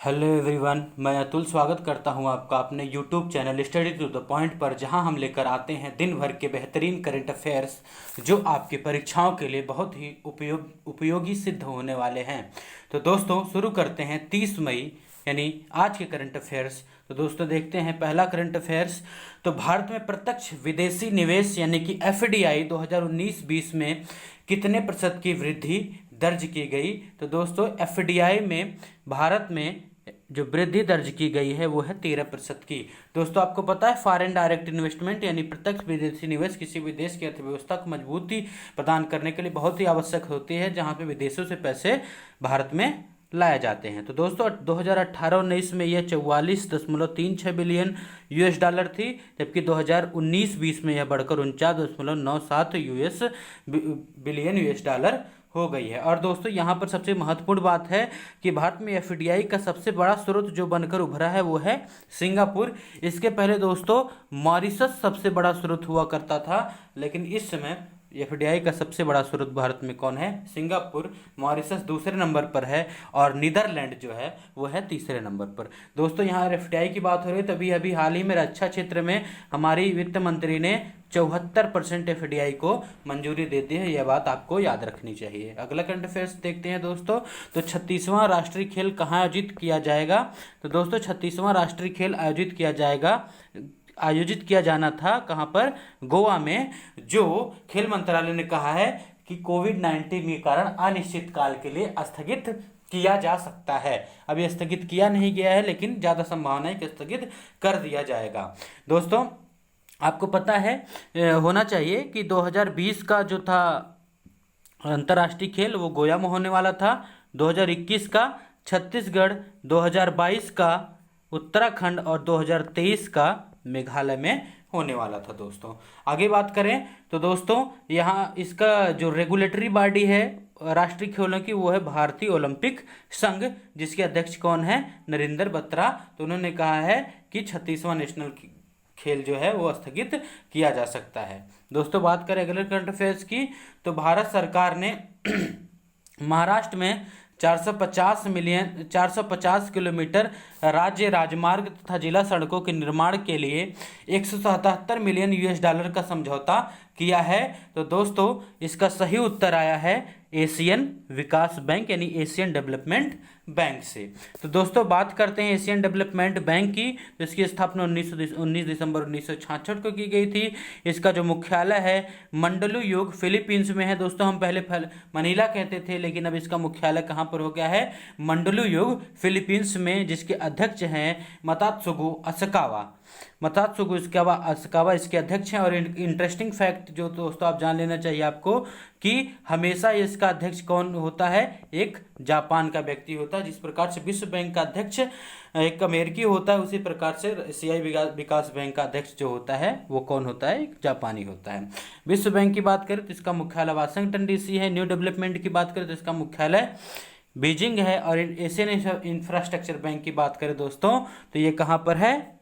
Hello everyone, मैं अतुल स्वागत करता हूं आपका अपने YouTube channel Study to the Point पर, जहां हम लेकर आते हैं दिन भर के बेहतरीन करंट अफेयर्स जो आपकी परीक्षाओं के लिए बहुत ही उपयोगी सिद्ध होने वाले हैं। तो दोस्तों शुरू करते हैं 30 मई यानी आज के करंट अफेयर्स। तो दोस्तों देखते हैं पहला करंट अफेयर्स। तो भारत में प्रत्यक्ष विदेशी निवेश यानी कि एफडीआई 2019-20 में कितने प्रतिशत की वृद्धि दर्ज की गई? तो दोस्तों एफडीआई में भारत में जो वृद्धि दर्ज की गई है वो है 13% की। दोस्तों आपको पता है फॉरेन डायरेक्ट इन्वेस्टमेंट यानी प्रत्यक्ष विदेशी निवेश किसी भी देश की अर्थव्यवस्था को मजबूती प्रदान करने के लिए बहुत ही आवश्यक होती है, जहां पे विदेशों से पैसे भारत में लाए जाते हैं। तो दोस्तों 2018-19 में यह 44.36 बिलियन यूएस डॉलर थी, जबकि 2019-20 में यह बढ़कर 49.97 बिलियन यूएस डॉलर हो गई है। और दोस्तों यहाँ पर सबसे महत्वपूर्ण बात है कि भारत में एफडीआई का सबसे बड़ा स्रोत जो बनकर उभरा है वो है सिंगापुर। इसके पहले दोस्तों मॉरिशस सबसे बड़ा स्रोत हुआ करता था, लेकिन इस समय एफडीआई का सबसे बड़ा स्रोत भारत में कौन है? सिंगापुर। मॉरिशस दूसरे नंबर पर है और नीदरलैंड जो है वो है तीसरे नंबर पर। दोस्तों यहाँ एफडीआई की बात हो रही है, तभी अभी हाल ही में रक्षा क्षेत्र में हमारी वित्त मंत्री ने 74% एफडीआई को मंजूरी देती है। यह बात आपको याद रखनी चाहिए। अगला करंट अफेयर्स देखते हैं दोस्तों। तो 36वां राष्ट्रीय खेल कहाँ आयोजित किया जाएगा? तो दोस्तों 36वां राष्ट्रीय खेल आयोजित किया जाना था कहाँ पर? गोवा में। जो खेल मंत्रालय ने कहा है कि कोविड-19 के कारण अनिश्चित काल के लिए स्थगित किया जा सकता है। अभी स्थगित किया नहीं गया है, लेकिन ज्यादा संभावना है कि स्थगित कर दिया जाएगा। दोस्तों आपको पता है होना चाहिए कि 2020 का जो था अंतर्राष्ट्रीय खेल वो गोया में होने वाला था, 2021 का छत्तीसगढ़, 2022 का उत्तराखंड और 2023 का मेघालय में होने वाला था। दोस्तों आगे बात करें तो दोस्तों यहाँ इसका जो रेगुलेटरी बॉडी है राष्ट्रीय खेलों की वो है भारतीय ओलंपिक संघ, जिसके अध्यक्ष कौन है? नरेंद्र बत्रा। तो उन्होंने कहा है कि 36वां नेशनल खेल जो है वो स्थगित किया जा सकता है। दोस्तों बात करें अगले करंट अफेयर्स की, तो भारत सरकार ने महाराष्ट्र में 450 किलोमीटर राज्य राजमार्ग तथा जिला सड़कों के निर्माण के लिए 177 मिलियन यूएस डॉलर का समझौता किया है। तो दोस्तों इसका सही उत्तर आया है एशियन विकास बैंक यानी एशियन डेवलपमेंट बैंक से। तो दोस्तों बात करते हैं एशियन डेवलपमेंट बैंक की। तो इसकी स्थापना 19 दिसंबर 1966 को की गई थी। इसका जो मुख्यालय है मंडलू युग फिलीपींस में है। दोस्तों हम पहले मनीला कहते थे, लेकिन अब इसका मुख्यालय कहाँ पर हो गया है? मंडलू युग फिलीपींस में, जिसके अध्यक्ष हैं मतात्सुगु असकावा इसके अध्यक्ष हैं। और इंटरेस्टिंग फैक्ट जो दोस्तों आप जान लेना चाहिए आपको कि हमेशा इसका अध्यक्ष कौन होता है? एक जापान का व्यक्ति होता है। जिस प्रकार से विश्व बैंक का अध्यक्ष एक अमेरिकी होता है, उसी प्रकार से एशियाई विकास बैंक का अध्यक्ष जो होता है वो कौन होता है? एक जापानी होता है। विश्व बैंक की बात करें तो इसका मुख्यालय वाशिंगटन डीसी है। न्यू डेवलपमेंट की बात करें तो इसका मुख्यालय बीजिंग है। और एशियन इंफ्रास्ट्रक्चर बैंक की बात करें दोस्तों तो ये कहाँ पर है?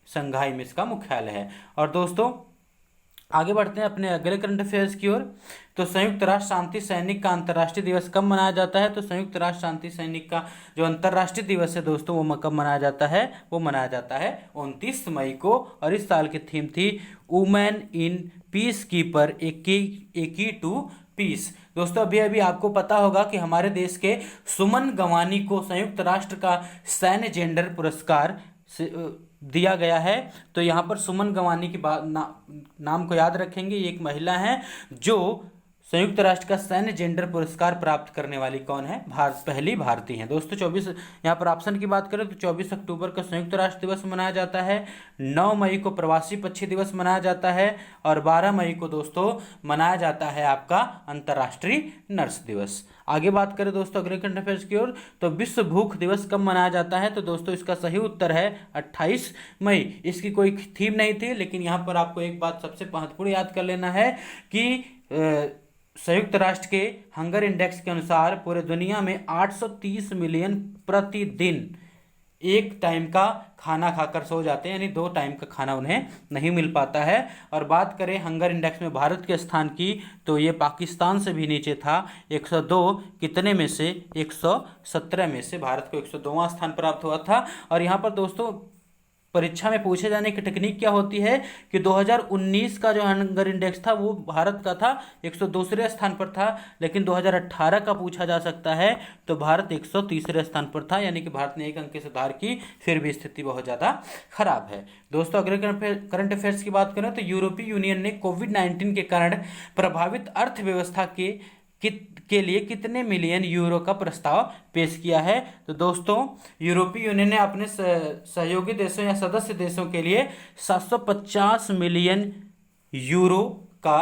शंघाई में इसका मुख्यालय है। और दोस्तों आगे बढ़ते हैं अपने अगले करंट अफेयर्स की ओर। तो संयुक्त राष्ट्र शांति सैनिक का अंतर्राष्ट्रीय दिवस कब मनाया जाता है? तो संयुक्त राष्ट्र शांति सैनिक का जो अंतर्राष्ट्रीय दिवस है दोस्तों वो कब मनाया जाता है? वो मनाया जाता है 29 मई को। और इस साल की थीम थी वुमेन इन पीस कीपर ए की टू पीस। दोस्तों अभी अभी आपको पता होगा कि हमारे देश के सुमन गवानी को संयुक्त राष्ट्र का सैन्य जेंडर पुरस्कार दिया गया है। तो यहाँ पर सुमन गवानी की बात नाम को याद रखेंगे। ये एक महिला है जो संयुक्त राष्ट्र का सैन्य जेंडर पुरस्कार प्राप्त करने वाली कौन है? पहली भारतीय है। दोस्तों 24 यहाँ पर ऑप्शन की बात करें तो 24 अक्टूबर को संयुक्त राष्ट्र दिवस मनाया जाता है, 9 मई को प्रवासी पक्षी दिवस मनाया जाता है और 12 मई को दोस्तों मनाया जाता है आपका अंतर्राष्ट्रीय नर्स दिवस। आगे बात करें दोस्तों अगले करंट अफेयर्स की ओर, तो विश्व भूख दिवस कब मनाया जाता है? तो दोस्तों इसका सही उत्तर है 28 मई। इसकी कोई थीम नहीं थी, लेकिन यहाँ पर आपको एक बात सबसे महत्वपूर्ण याद कर लेना है कि संयुक्त राष्ट्र के हंगर इंडेक्स के अनुसार पूरे दुनिया में 830 मिलियन प्रतिदिन एक टाइम का खाना खाकर सो जाते हैं, यानी 2 टाइम का खाना उन्हें नहीं मिल पाता है। और बात करें हंगर इंडेक्स में भारत के स्थान की, तो ये पाकिस्तान से भी नीचे था। 102 कितने में से, 117 में से भारत को 102वां स्थान प्राप्त हुआ था। और यहाँ पर दोस्तों परीक्षा में पूछे जाने की टेक्निक क्या होती है कि 2019 का जो हंगर इंडेक्स था वो भारत का था 102वें स्थान पर था, लेकिन 2018 का पूछा जा सकता है तो भारत 130वें स्थान पर था, यानी कि भारत ने 1 अंक की सुधार की, फिर भी स्थिति बहुत ज़्यादा खराब है। दोस्तों अगले करंट अफेयर्स की बात करें तो यूरोपीय यूनियन ने कोविड-19 के कारण प्रभावित अर्थव्यवस्था के लिए कितने मिलियन यूरो का प्रस्ताव पेश किया है। तो दोस्तों यूरोपीय यूनियन ने अपने सहयोगी देशों या सदस्य देशों के लिए 750 मिलियन यूरो का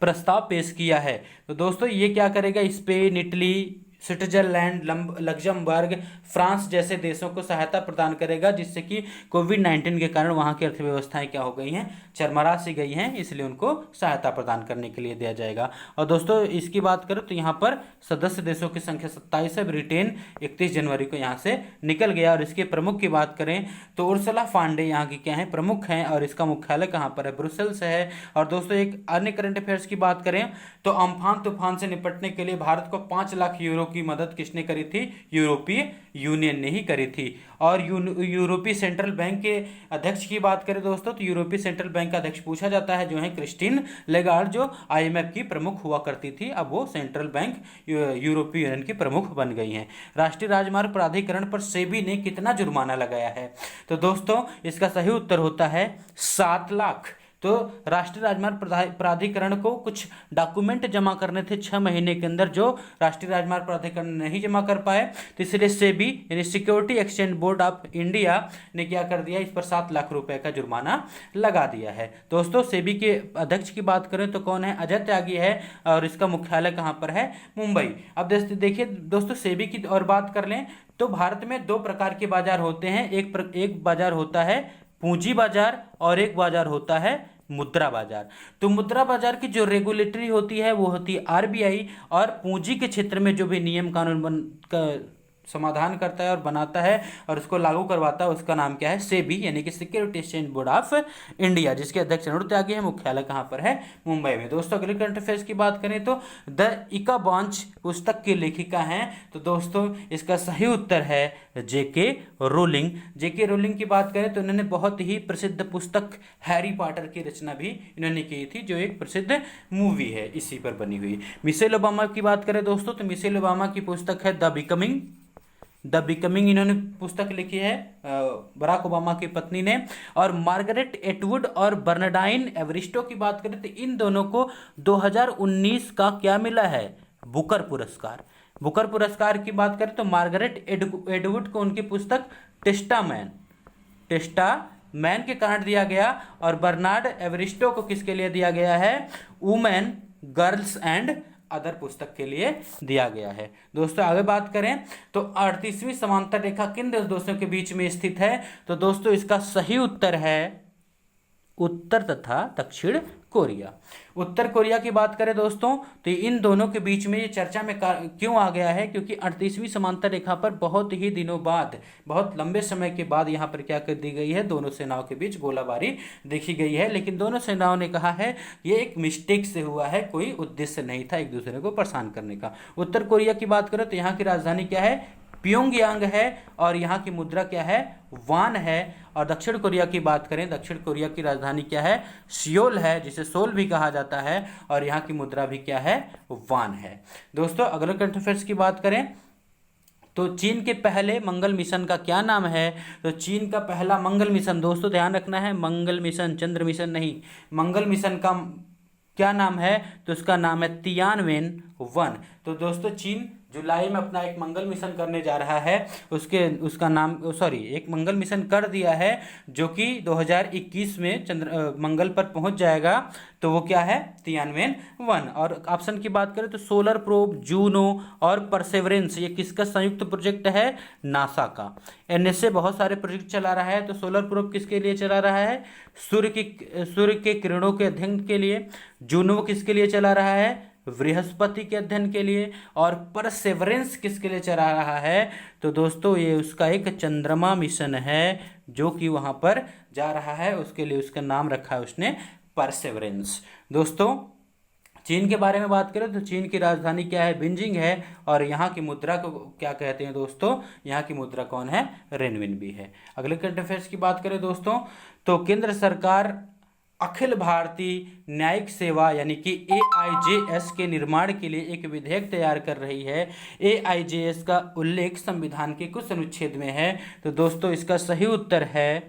प्रस्ताव पेश किया है। तो दोस्तों ये क्या करेगा, Spain, Italy, Switzerland, Luxembourg, France जैसे देशों को सहायता प्रदान करेगा, जिससे कि कोविड-19 के कारण वहां की अर्थव्यवस्थाएं क्या हो गई हैं, चरमरा सी गई हैं, इसलिए उनको सहायता प्रदान करने के लिए दिया जाएगा। और दोस्तों इसकी बात करें तो यहाँ पर सदस्य देशों की संख्या 27 है। ब्रिटेन 31 जनवरी को यहाँ से निकल गया। और इसके प्रमुख की बात करें तो उर्सुला फांडे यहाँ की क्या है, प्रमुख हैं, और इसका मुख्यालय कहाँ पर है, ब्रुसेल्स है। और दोस्तों एक अन्य करंट अफेयर्स की बात करें तो अम्फान तूफान से निपटने के लिए भारत को 5 लाख यूरो की मदद किसने करी थी, यूरोपीय यूनियन ने ही करी थी। और यूरोपीय सेंट्रल बैंक के अध्यक्ष की बात करें दोस्तों तो यूरोपीय सेंट्रल बैंक का अध्यक्ष पूछा जाता है जो है क्रिस्टीन लेगार्ड, जो IMF की प्रमुख हुआ करती थी, अब वो सेंट्रल बैंक यूरोपीय यूनियन की प्रमुख बन गई हैं। राष्ट्रीय राजमार्ग प्राधिकरण पर सेबी ने कितना जुर्माना लगाया है। तो दोस्तों इसका सही उत्तर होता है 7 लाख। तो राष्ट्रीय राजमार्ग प्राधिकरण को कुछ डॉक्यूमेंट जमा करने थे 6 महीने के अंदर, जो राष्ट्रीय राजमार्ग प्राधिकरण नहीं जमा कर पाए, तो इसलिए सेबी यानी security exchange board of India ने क्या कर दिया, इस पर 7 लाख रुपए का जुर्माना लगा दिया है। दोस्तों सेबी के अध्यक्ष की बात करें तो कौन है, अजय त्यागी है, और इसका मुख्यालय कहाँ पर है, मुंबई। अब देखिए दोस्तों सेबी की और बात कर लें तो भारत में 2 प्रकार के बाजार होते हैं। एक बाजार होता है पूंजी बाजार और एक बाजार होता है मुद्रा बाजार। तो मुद्रा बाजार की जो रेगुलेटरी होती है वो होती है RBI, और पूंजी के क्षेत्र में जो भी नियम कानून का समाधान करता है और बनाता है और उसको लागू करवाता है उसका नाम क्या है, सेबी यानी कि security exchange board of India, जिसके अध्यक्ष अरुण त्यागी है, मुख्यालय कहाँ पर है, मुंबई में। दोस्तों अगले करंट अफेयर्स की बात करें तो द इका बॉन्च पुस्तक की लेखिका हैं, तो दोस्तों इसका सही उत्तर है JK रोलिंग। JK रोलिंग की बात करें तो इन्होंने बहुत ही प्रसिद्ध पुस्तक हैरी पॉटर की रचना भी इन्होंने की थी, जो एक प्रसिद्ध मूवी है इसी पर बनी हुई। मिशेल ओबामा की बात करें दोस्तों तो मिशेल ओबामा की पुस्तक है द बिकमिंग इन्होंने पुस्तक लिखी है बराक ओबामा की पत्नी ने। और मार्गरेट एटवुड और बर्नार्डाइन एवरिस्टो की बात करें तो इन दोनों को 2019 का क्या मिला है, बुकर पुरस्कार। बुकर पुरस्कार की बात करें तो मार्गरेट एटवुड को उनकी पुस्तक टेस्टामैन के कारण दिया गया, और बर्नार्ड एवरिस्टो को किसके लिए दिया गया है, वुमेन, गर्ल्स एंड अदर पुस्तक के लिए दिया गया है। दोस्तों आगे बात करें तो 38वीं समांतर रेखा किन देशों के बीच में स्थित है, तो दोस्तों इसका सही उत्तर है उत्तर तथा दक्षिण कोरिया। उत्तर कोरिया की बात करें दोस्तों तो इन दोनों के बीच में ये चर्चा में क्यों आ गया है, क्योंकि 38वीं समांतर रेखा पर बहुत ही दिनों बाद, बहुत लंबे समय के बाद यहाँ पर क्या कर दी गई है, दोनों सेनाओं के बीच गोलाबारी देखी गई है, लेकिन दोनों सेनाओं ने कहा है ये एक मिस्टेक से हुआ है, कोई उद्देश्य नहीं था एक दूसरे को परेशान करने का। उत्तर कोरिया की बात करें तो यहाँ की राजधानी क्या है, प्योंगयांग है, और यहाँ की मुद्रा क्या है, वान है। और दक्षिण कोरिया की बात करें, दक्षिण कोरिया की राजधानी क्या है, सियोल है, जिसे सोल भी कहा जाता है, और यहाँ की मुद्रा भी क्या है, वान है। दोस्तों अगले करंट अफेयर्स की बात करें तो चीन के पहले मंगल मिशन का क्या नाम है, तो चीन का पहला मंगल मिशन, दोस्तों ध्यान रखना है, मंगल मिशन, चंद्र मिशन नहीं, मंगल मिशन का क्या नाम है, तो उसका नाम है तियानवेन-1। तो दोस्तों चीन जुलाई में अपना एक मंगल मिशन करने जा रहा है, उसका नाम एक मंगल मिशन कर दिया है, जो कि 2021 में मंगल पर पहुंच जाएगा, तो वो क्या है, तियानवेन-1। और ऑप्शन की बात करें तो सोलर प्रोब, जूनो और परसेवरेंस, ये किसका संयुक्त प्रोजेक्ट है, नासा का। NSA बहुत सारे प्रोजेक्ट चला रहा है, तो सोलर प्रोब किसके लिए चला रहा है, सूर्य के किरणों के अध्ययन के लिए। जूनो किसके लिए चला रहा है, बृहस्पति के अध्ययन के लिए। और परसेवरेंस किसके लिए चला रहा है? तो दोस्तों ये उसका एक चंद्रमा मिशन है जो कि वहां पर जा रहा है, उसके लिए उसका नाम रखा है उसने परसेवरेंस। दोस्तों चीन के बारे में बात करें तो चीन की राजधानी क्या है? बीजिंग है। और यहाँ की मुद्रा को क्या कहते हैं दोस्तों? यहाँ की मुद्रा कौन है? रेनमिनबी है। अगले करंट अफेयर्स की बात करें दोस्तों तो केंद्र सरकार अखिल भारतीय न्यायिक सेवा यानी कि AIJS के निर्माण के लिए एक विधेयक तैयार कर रही है। AIJS का उल्लेख संविधान के कुछ अनुच्छेद में है। तो दोस्तों इसका सही उत्तर है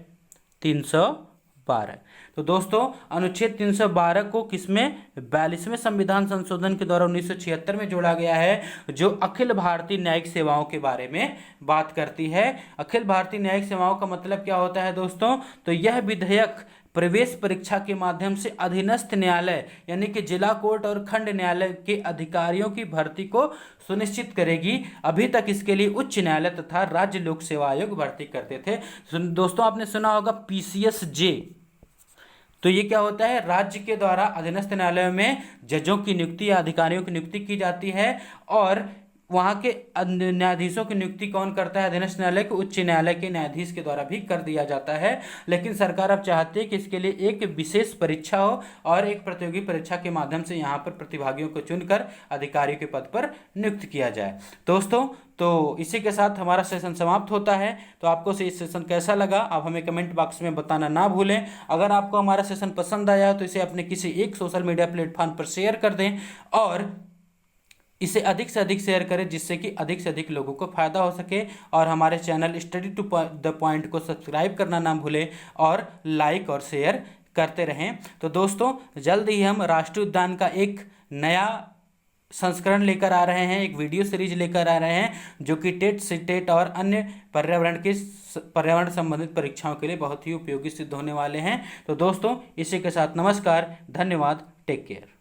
312। तो दोस्तों अनुच्छेद 312 को किसमें? 42वें संविधान संशोधन के द्वारा 1976 में जोड़ा गया है, जो अखिल भारतीय न्यायिक सेवाओं के बारे में बात करती है। अखिल भारतीय न्यायिक सेवाओं का मतलब क्या होता है दोस्तों? तो यह विधेयक प्रवेश परीक्षा के माध्यम से अधीनस्थ न्यायालय यानी कि जिला कोर्ट और खंड न्यायालय के अधिकारियों की भर्ती को सुनिश्चित करेगी। अभी तक इसके लिए उच्च न्यायालय तथा राज्य लोक सेवा आयोग भर्ती करते थे। दोस्तों आपने सुना होगा PCSJ, तो ये क्या होता है? राज्य के द्वारा अधीनस्थ न्यायालयों में जजों की नियुक्ति या अधिकारियों की नियुक्ति की जाती है। और वहां के न्यायाधीशों की नियुक्ति कौन करता है? अधीनस्थ न्यायालय के उच्च न्यायालय के न्यायाधीश के द्वारा भी कर दिया जाता है। लेकिन सरकार अब चाहती है कि इसके लिए एक विशेष परीक्षा हो और एक प्रतियोगी परीक्षा के माध्यम से यहाँ पर प्रतिभागियों को चुनकर अधिकारियों के पद पर नियुक्त किया जाए। दोस्तों तो इसी के साथ हमारा सेशन समाप्त होता है। तो आपको से इस सेशन कैसा लगा आप हमें कमेंट बॉक्स में बताना ना भूलें। अगर आपको हमारा सेशन पसंद आया तो इसे अपने किसी एक सोशल मीडिया प्लेटफॉर्म पर शेयर कर दें और इसे अधिक से अधिक शेयर करें, जिससे कि अधिक से अधिक लोगों को फायदा हो सके। और हमारे channel Study to the Point को सब्सक्राइब करना ना भूलें और लाइक और शेयर करते रहें। तो दोस्तों जल्द ही हम राष्ट्रीय उद्यान का एक नया संस्करण लेकर आ रहे हैं, एक वीडियो सीरीज लेकर आ रहे हैं जो कि टेट, सीटेट और अन्य पर्यावरण संबंधित परीक्षाओं के लिए बहुत ही उपयोगी सिद्ध होने वाले हैं। तो दोस्तों इसी के साथ नमस्कार, धन्यवाद, टेक केयर।